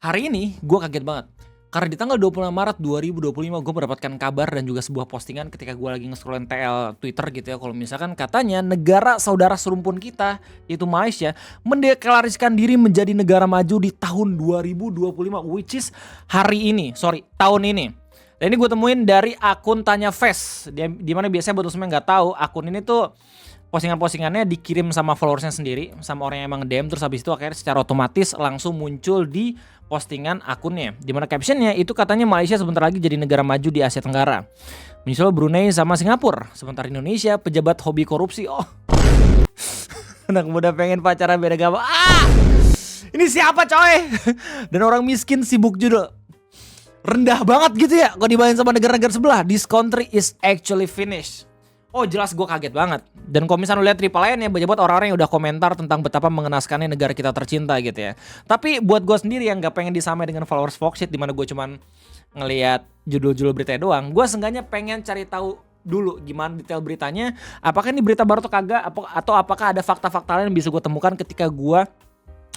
Hari ini gue kaget banget. Karena di tanggal 26 Maret 2025 gue mendapatkan kabar dan juga sebuah postingan ketika gue lagi nge-scroll TL Twitter gitu ya. Kalau misalkan katanya negara saudara serumpun kita, yaitu Malaysia, mendeklarasikan diri menjadi negara maju di tahun 2025, which is tahun ini. Dan ini gue temuin dari akun Tanya Face, dimana biasanya buat semua nggak tahu, akun ini tuh postingan-postingannya dikirim sama followersnya sendiri, sama orang yang emang DM, terus habis itu akhirnya secara otomatis langsung muncul di postingan akunnya. Dimana captionnya itu katanya Malaysia sebentar lagi jadi negara maju di Asia Tenggara, menyusul Brunei sama Singapura. Sementara Indonesia pejabat hobi korupsi. Oh, anak muda pengen pacaran beda agama. Ini siapa coy? Dan orang miskin sibuk judul. Rendah banget gitu ya kalau dibanding sama negara-negara sebelah. This country is actually finished. Oh jelas gue kaget banget. Dan kalau misalnya lu lihat reply ya, banyak banget orang-orang yang udah komentar tentang betapa mengenaskannya negara kita tercinta gitu ya. Tapi buat gue sendiri yang gak pengen disamai dengan followers Foxit, dimana gue cuman ngelihat judul-judul berita doang, gue seenggaknya pengen cari tahu dulu gimana detail beritanya. Apakah ini berita baru atau kagak, atau apakah ada fakta-fakta lain yang bisa gue temukan ketika gue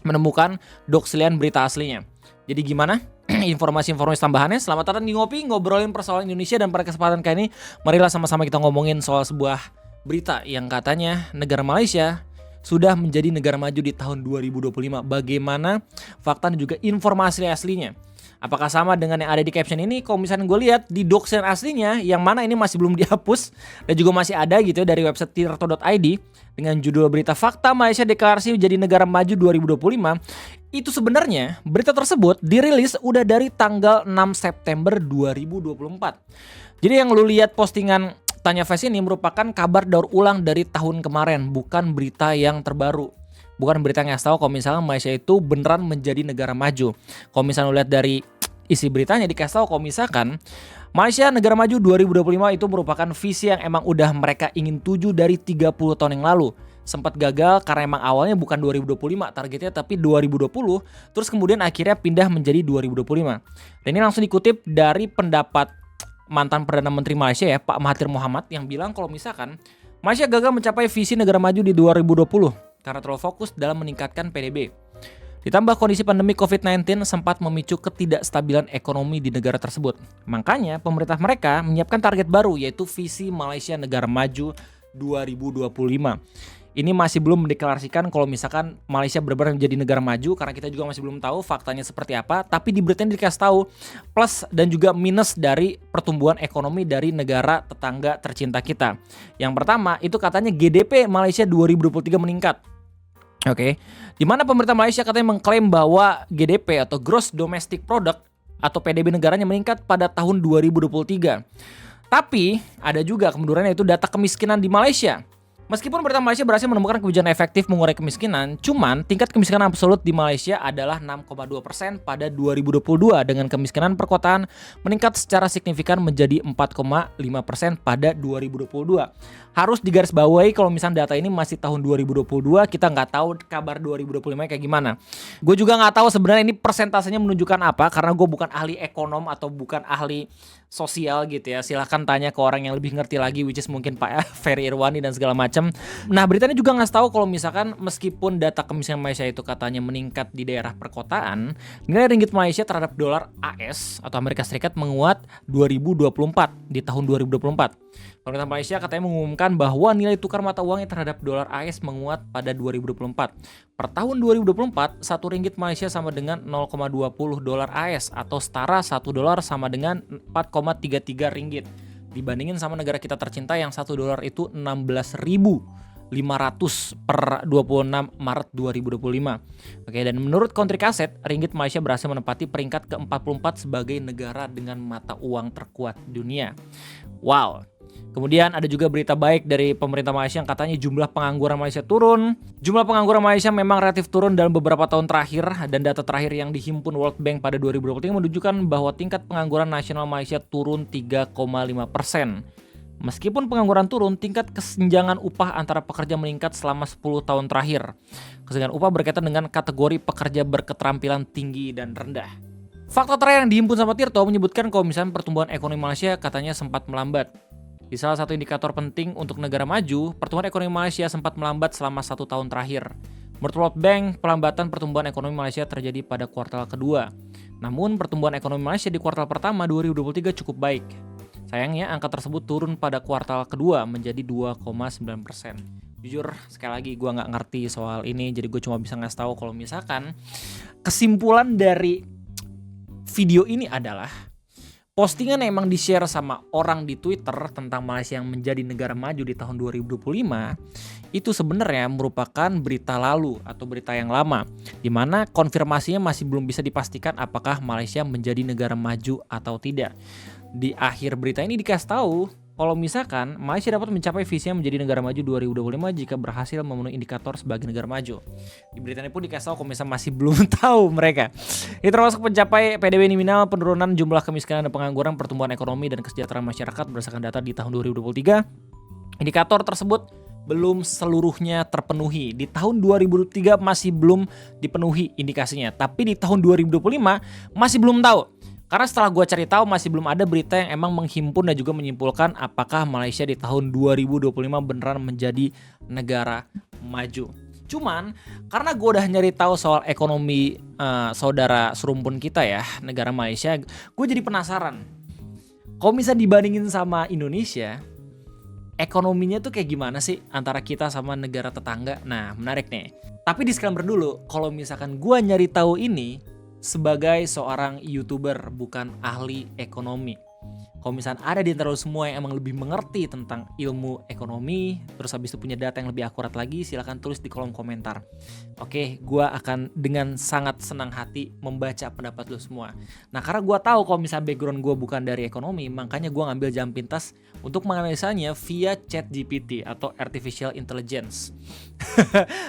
menemukan doksilian berita aslinya. Jadi gimana informasi-informasi tambahannya? Selamat datang di Ngopi, ngobrolin persoalan Indonesia. Dan pada kesempatan kali ini marilah sama-sama kita ngomongin soal sebuah berita yang katanya negara Malaysia sudah menjadi negara maju di tahun 2025. Bagaimana fakta dan juga informasi aslinya? Apakah sama dengan yang ada di caption ini? Kalau misalnya gue lihat di doksilian aslinya, yang mana ini masih belum dihapus dan juga masih ada gitu ya, dari website tirto.id dengan judul berita fakta Malaysia deklarasi menjadi negara maju 2025. Itu sebenarnya berita tersebut dirilis udah dari tanggal 6 September 2024. Jadi yang lu lihat postingan Tanya Face ini merupakan kabar daur ulang dari tahun kemarin, bukan berita yang terbaru. Bukan berita yang ngasih tahu kalau misalnya Malaysia itu beneran menjadi negara maju. Kalau misalnya lu lihat dari isi beritanya dikasih tahu kalau misalkan Malaysia negara maju 2025 itu merupakan visi yang emang udah mereka ingin tuju dari 30 tahun yang lalu. Sempat gagal karena emang awalnya bukan 2025 targetnya tapi 2020, terus kemudian akhirnya pindah menjadi 2025. Dan ini langsung dikutip dari pendapat mantan Perdana Menteri Malaysia ya, Pak Mahathir Mohamad, yang bilang kalau misalkan Malaysia gagal mencapai visi negara maju di 2020 karena terlalu fokus dalam meningkatkan PDB. Ditambah kondisi pandemi COVID-19 sempat memicu ketidakstabilan ekonomi di negara tersebut. Makanya pemerintah mereka menyiapkan target baru, yaitu visi Malaysia negara maju 2025. Ini masih belum mendeklarasikan kalau misalkan Malaysia benar-benar menjadi negara maju, karena kita juga masih belum tahu faktanya seperti apa. Tapi di beritanya dikasih tahu plus dan juga minus dari pertumbuhan ekonomi dari negara tetangga tercinta kita. Yang pertama itu katanya GDP Malaysia 2023 meningkat. Oke, di mana pemerintah Malaysia katanya mengklaim bahwa GDP atau Gross Domestic Product atau PDB negaranya meningkat pada tahun 2023. Tapi ada juga kemundurannya, yaitu data kemiskinan di Malaysia. Meskipun pemerintah Malaysia berhasil menemukan kebijakan efektif mengurai kemiskinan, cuman tingkat kemiskinan absolut di Malaysia adalah 6,2% pada 2022 dengan kemiskinan perkotaan meningkat secara signifikan menjadi 4,5% pada 2022. Harus digarisbawahi kalau misalnya data ini masih tahun 2022, kita nggak tahu kabar 2025 kayak gimana. Gue juga nggak tahu sebenarnya ini persentasenya menunjukkan apa, karena gue bukan ahli ekonom atau bukan ahli sosial gitu ya. Silahkan tanya ke orang yang lebih ngerti lagi, which is mungkin Pak Ferry Irwani dan segala macam. Nah, beritanya juga ngasih tahu kalau misalkan meskipun data kemiskinan Malaysia itu katanya meningkat di daerah perkotaan, nilai ringgit Malaysia terhadap dolar AS atau Amerika Serikat menguat 2024 di tahun 2024. Pemerintah Malaysia katanya mengumumkan bahwa nilai tukar mata uangnya terhadap dolar AS menguat pada 2024. Per tahun 2024, satu ringgit Malaysia sama dengan 0,20 dolar AS atau setara 1 dolar sama dengan 4,33 ringgit. Dibandingin sama negara kita tercinta yang 1 dolar itu 16.500 per 26 Maret 2025. Oke, dan menurut Country Cassette, ringgit Malaysia berhasil menempati peringkat ke-44 sebagai negara dengan mata uang terkuat dunia. Wow. Kemudian ada juga berita baik dari pemerintah Malaysia yang katanya jumlah pengangguran Malaysia turun. Jumlah pengangguran Malaysia memang relatif turun dalam beberapa tahun terakhir, dan data terakhir yang dihimpun World Bank pada 2023 menunjukkan bahwa tingkat pengangguran nasional Malaysia turun 3,5%. Meskipun pengangguran turun, tingkat kesenjangan upah antara pekerja meningkat selama 10 tahun terakhir. Kesenjangan upah berkaitan dengan kategori pekerja berketerampilan tinggi dan rendah. Fakta terakhir yang dihimpun sama Tirto menyebutkan kalau misalnya pertumbuhan ekonomi Malaysia katanya sempat melambat. Di salah satu indikator penting untuk negara maju, pertumbuhan ekonomi Malaysia sempat melambat selama 1 tahun terakhir. Menurut World Bank, pelambatan pertumbuhan ekonomi Malaysia terjadi pada kuartal kedua. Namun pertumbuhan ekonomi Malaysia di kuartal pertama 2023 cukup baik. Sayangnya angka tersebut turun pada kuartal kedua menjadi 2,9%. Jujur sekali lagi gue nggak ngerti soal ini, jadi gue cuma bisa ngasih tahu kalau misalkan kesimpulan dari video ini adalah postingan yang emang di-share sama orang di Twitter tentang Malaysia yang menjadi negara maju di tahun 2025 itu sebenarnya merupakan berita lalu atau berita yang lama, di mana konfirmasinya masih belum bisa dipastikan apakah Malaysia menjadi negara maju atau tidak. Di akhir berita ini dikasih tahu kalau misalkan Malaysia dapat mencapai visinya menjadi negara maju 2025 jika berhasil memenuhi indikator sebagai negara maju. Di berita ini pun dikasih tahu kalau misalnya masih belum tahu mereka. Ini termasuk mencapai PDB nominal, penurunan jumlah kemiskinan dan pengangguran, pertumbuhan ekonomi dan kesejahteraan masyarakat berdasarkan data di tahun 2023. Indikator tersebut belum seluruhnya terpenuhi. Di tahun 2023 masih belum dipenuhi indikasinya, tapi di tahun 2025 masih belum tahu. Karena setelah gue cari tahu masih belum ada berita yang emang menghimpun dan juga menyimpulkan apakah Malaysia di tahun 2025 beneran menjadi negara maju. Cuman karena gue udah nyari tahu soal ekonomi saudara serumpun kita ya, negara Malaysia, gue jadi penasaran. Kalau misalnya dibandingin sama Indonesia, ekonominya tuh kayak gimana sih antara kita sama negara tetangga? Nah, menarik nih. Tapi disclaimer dulu, kalau misalkan gue nyari tahu ini sebagai seorang YouTuber, bukan ahli ekonomi. Kalau misalnya ada di antara semua yang emang lebih mengerti tentang ilmu ekonomi, terus habis itu punya data yang lebih akurat lagi, silakan tulis di kolom komentar. Oke, gue akan dengan sangat senang hati membaca pendapat lo semua. Nah, karena gue tahu kalau misalnya background gue bukan dari ekonomi, makanya gue ngambil jam pintas untuk menganalisanya via ChatGPT atau Artificial Intelligence.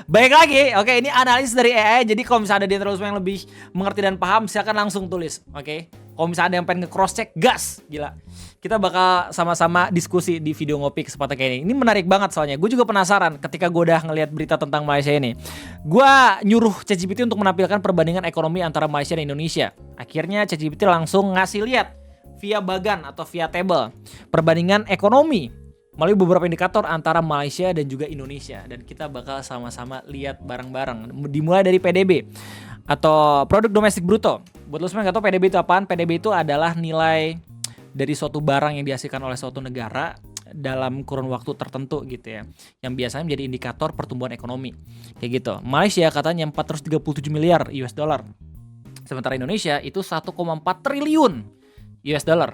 Baik lagi, oke, ini analisis dari AI. Jadi kalau misalnya ada di antara semua yang lebih mengerti dan paham, silakan langsung tulis, oke? Kalau misalnya ada yang pengen nge-cross check, gas, gila. Kita bakal sama-sama diskusi di video ngopi kesempatan kayak ini. Ini menarik banget soalnya. Gue juga penasaran ketika gue udah ngelihat berita tentang Malaysia ini. Gue nyuruh ChatGPT untuk menampilkan perbandingan ekonomi antara Malaysia dan Indonesia. Akhirnya ChatGPT langsung ngasih lihat via bagan atau via table perbandingan ekonomi melalui beberapa indikator antara Malaysia dan juga Indonesia. Dan kita bakal sama-sama lihat bareng-bareng. Dimulai dari PDB atau Produk Domestik Bruto. Buat lo semua yang gak tau PDB itu apaan? PDB itu adalah nilai dari suatu barang yang dihasilkan oleh suatu negara dalam kurun waktu tertentu gitu ya, yang biasanya menjadi indikator pertumbuhan ekonomi kayak gitu. Malaysia katanya 437 miliar US dollar, sementara Indonesia itu 1,4 triliun US dollar.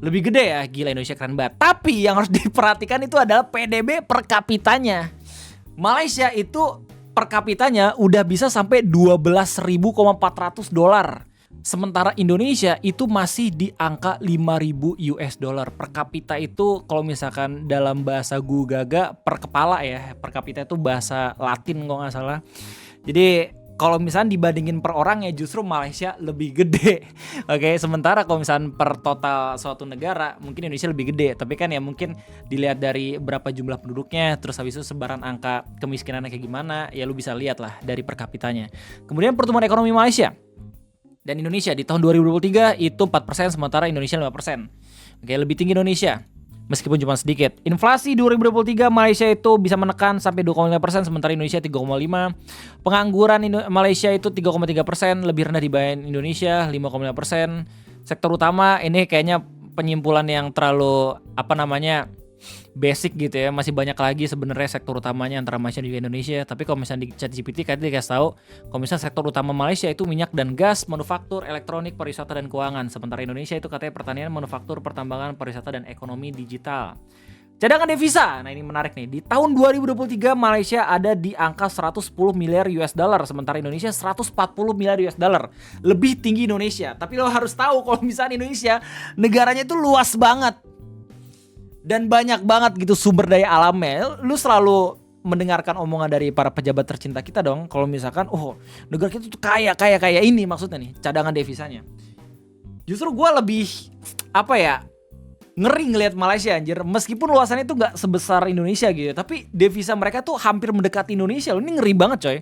Lebih gede ya, gila, Indonesia keren banget. Tapi yang harus diperhatikan itu adalah PDB per kapitanya. Malaysia itu per kapitanya udah bisa sampai 12.400 dolar. Sementara Indonesia itu masih di angka 5.000 US dollar per kapita. Itu kalau misalkan dalam bahasa Gugaga per kepala ya, per kapita itu bahasa Latin kalau nggak salah. Jadi kalau misalnya dibandingin per orang ya justru Malaysia lebih gede. Oke, sementara kalau misalnya per total suatu negara mungkin Indonesia lebih gede. Tapi kan ya mungkin dilihat dari berapa jumlah penduduknya, terus habis itu sebaran angka kemiskinannya kayak gimana, ya lu bisa lihat lah dari per kapitanya. Kemudian pertumbuhan ekonomi Malaysia dan Indonesia di tahun 2023 itu 4%, sementara Indonesia 5%. Oke, lebih tinggi Indonesia meskipun cuma sedikit. Inflasi 2023 Malaysia itu bisa menekan sampai 2,5%, sementara Indonesia 3,5%. Pengangguran Malaysia itu 3,3%, lebih rendah dibanding Indonesia 5,5%. Sektor utama ini kayaknya penyimpulan yang terlalu basic gitu ya. Masih banyak lagi sebenarnya sektor utamanya antara Malaysia dan juga Indonesia. Tapi kalau misalnya di ChatGPT tadi dikasih tahu, kalau misalnya sektor utama Malaysia itu minyak dan gas, manufaktur, elektronik, pariwisata dan keuangan. Sementara Indonesia itu katanya pertanian, manufaktur, pertambangan, pariwisata dan ekonomi digital. Cadangan devisa, nah ini menarik nih. Di tahun 2023 Malaysia ada di angka 110 miliar US dollar, sementara Indonesia 140 miliar US dollar. Lebih tinggi Indonesia. Tapi lo harus tahu kalau misalnya Indonesia negaranya itu luas banget dan banyak banget gitu sumber daya alamnya. Lu selalu mendengarkan omongan dari para pejabat tercinta kita dong. Kalau misalkan, negara kita tuh kaya ini maksudnya nih, cadangan devisanya. Justru gue lebih ngeri ngelihat Malaysia anjir. Meskipun luasannya itu gak sebesar Indonesia gitu, tapi devisa mereka tuh hampir mendekati Indonesia. Ini ngeri banget coy.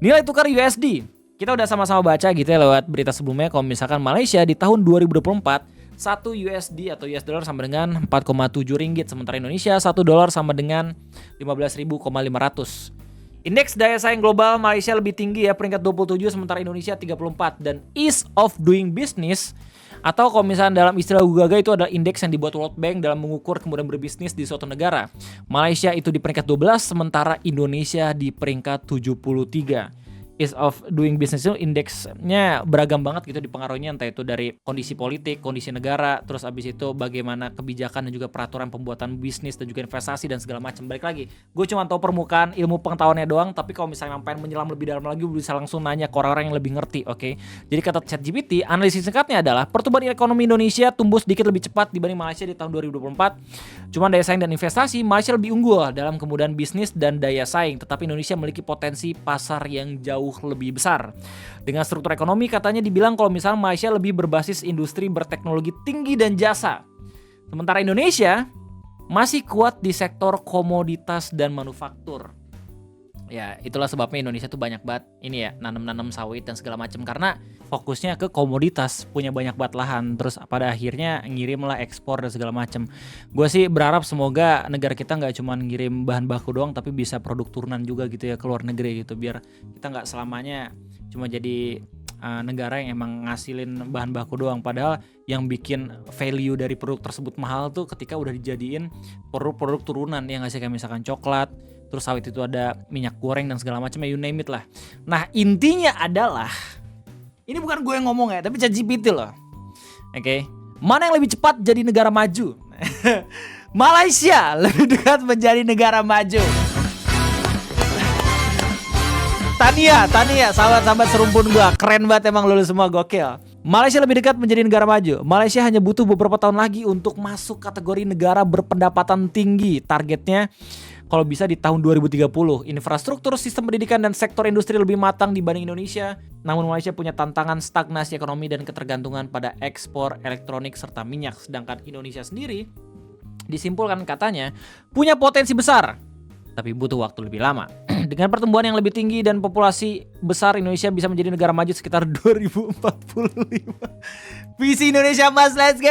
Nilai tukar USD, kita udah sama-sama baca gitu ya lewat berita sebelumnya. Kalau misalkan Malaysia di tahun 2024 1 USD atau US dollar sama dengan 4,7 ringgit, sementara Indonesia 1 dolar sama dengan 15.500. Indeks daya saing global Malaysia lebih tinggi ya, peringkat 27 sementara Indonesia 34. Dan ease of doing business atau kalau misalnya dalam istilah Gugaga itu adalah indeks yang dibuat World Bank dalam mengukur kemudian berbisnis di suatu negara. Malaysia itu di peringkat 12 sementara Indonesia di peringkat 73. Ease of doing business itu indeksnya beragam banget gitu dipengaruhinya, entah itu dari kondisi politik, kondisi negara, terus abis itu bagaimana kebijakan dan juga peraturan pembuatan bisnis dan juga investasi dan segala macam. Balik lagi, gue cuma tahu permukaan ilmu pengetahuannya doang, tapi kalau misalnya pengen menyelam lebih dalam lagi bisa langsung nanya ke orang-orang yang lebih ngerti, oke? Jadi kata ChatGPT, analisis singkatnya adalah pertumbuhan ekonomi Indonesia tumbuh sedikit lebih cepat dibanding Malaysia di tahun 2024. Cuman daya saing dan investasi Malaysia lebih unggul dalam kemudahan bisnis dan daya saing, tetapi Indonesia memiliki potensi pasar yang jauh lebih besar. Dengan struktur ekonomi katanya dibilang kalau misalnya Malaysia lebih berbasis industri berteknologi tinggi dan jasa. Sementara Indonesia masih kuat di sektor komoditas dan manufaktur. Ya, itulah sebabnya Indonesia tuh banyak banget ini ya, nanam-nanam sawit dan segala macam karena fokusnya ke komoditas, punya banyak banget lahan, terus pada akhirnya ngirim lah ekspor dan segala macam. Gue sih berharap semoga negara kita nggak cuma ngirim bahan baku doang, tapi bisa produk turunan juga gitu ya ke luar negeri gitu, biar kita nggak selamanya cuma jadi negara yang emang ngasilin bahan baku doang. Padahal yang bikin value dari produk tersebut mahal tuh ketika udah dijadiin produk-produk turunan yang ngasih kayak misalkan coklat, terus sawit itu ada minyak goreng dan segala macam ya, you name it lah. Nah intinya adalah ini bukan gue yang ngomong ya, tapi ChatGPT loh. Oke. Mana yang lebih cepat jadi negara maju? Malaysia lebih dekat menjadi negara maju. Tania, sahabat-sahabat serumpun gue, keren banget emang lulus semua, gokil. Malaysia lebih dekat menjadi negara maju. Malaysia hanya butuh beberapa tahun lagi untuk masuk kategori negara berpendapatan tinggi. Targetnya kalau bisa di tahun 2030. Infrastruktur, sistem pendidikan, dan sektor industri lebih matang dibanding Indonesia. Namun Malaysia punya tantangan stagnasi ekonomi dan ketergantungan pada ekspor elektronik serta minyak. Sedangkan Indonesia sendiri disimpulkan katanya punya potensi besar, tapi butuh waktu lebih lama. Dengan pertumbuhan yang lebih tinggi dan populasi besar, Indonesia bisa menjadi negara maju sekitar 2045. Visi Indonesia Mas, let's go!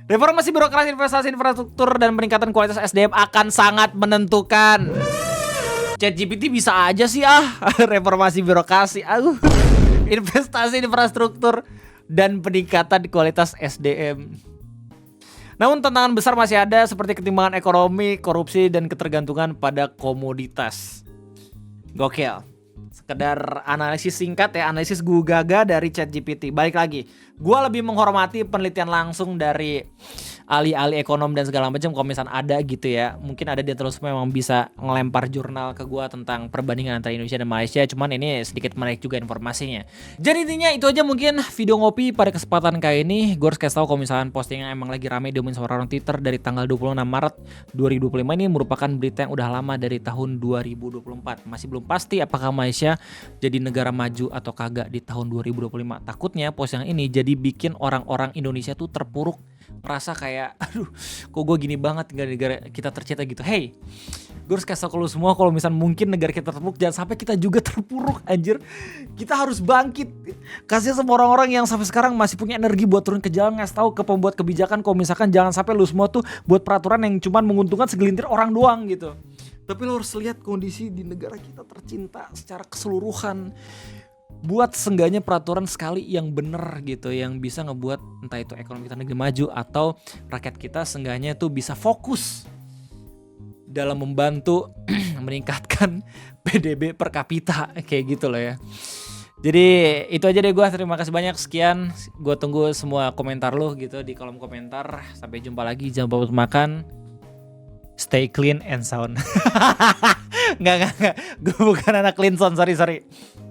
Reformasi birokrasi, investasi infrastruktur, dan peningkatan kualitas SDM akan sangat menentukan. ChatGPT bisa aja sih reformasi birokrasi, investasi infrastruktur, dan peningkatan kualitas SDM. Namun tantangan besar masih ada seperti ketimbangan ekonomi, korupsi, dan ketergantungan pada komoditas. Gokil. Sekedar analisis singkat ya, analisis Gugaga dari ChatGPT. Balik lagi, gue lebih menghormati penelitian langsung dari ahli-ahli ekonom dan segala macam. Kalau misalnya ada gitu ya, mungkin ada dia terus memang bisa ngelempar jurnal ke gue tentang perbandingan antara Indonesia dan Malaysia. Cuman ini sedikit menarik juga informasinya. Jadi intinya itu aja mungkin video ngopi pada kesempatan kali ini. Gue harus kasih tahu kalau misalnya postingan emang lagi rame diomongin sama orang Twitter dari tanggal 26 Maret 2025 ini merupakan berita yang udah lama dari tahun 2024. Masih belum pasti apakah Malaysia jadi negara maju atau kagak di tahun 2025. Takutnya postingan ini jadi bikin orang-orang Indonesia tuh terpuruk, merasa kayak aduh kok gue gini banget negara kita tercinta gitu. Hey, gue harus kasih tau ke lu semua kalau misalnya mungkin negara kita terpuruk, jangan sampai kita juga terpuruk anjir. Kita harus bangkit. Kasih sama orang-orang yang sampai sekarang masih punya energi buat turun ke jalan, ngasih tahu ke pembuat kebijakan kalau misalkan jangan sampai lu semua tuh buat peraturan yang cuman menguntungkan segelintir orang doang gitu. Tapi lo harus lihat kondisi di negara kita tercinta secara keseluruhan. Buat seenggaknya peraturan sekali yang bener gitu, yang bisa ngebuat entah itu ekonomi kita negeri maju atau rakyat kita seenggaknya tuh bisa fokus dalam membantu meningkatkan PDB per kapita kayak gitu loh ya. Jadi itu aja deh gue, terima kasih banyak, sekian. Gue tunggu semua komentar lo gitu di kolom komentar. Sampai jumpa lagi, jangan lupa makan. Stay clean and sound. Enggak. Gue bukan anak clean sound, sorry.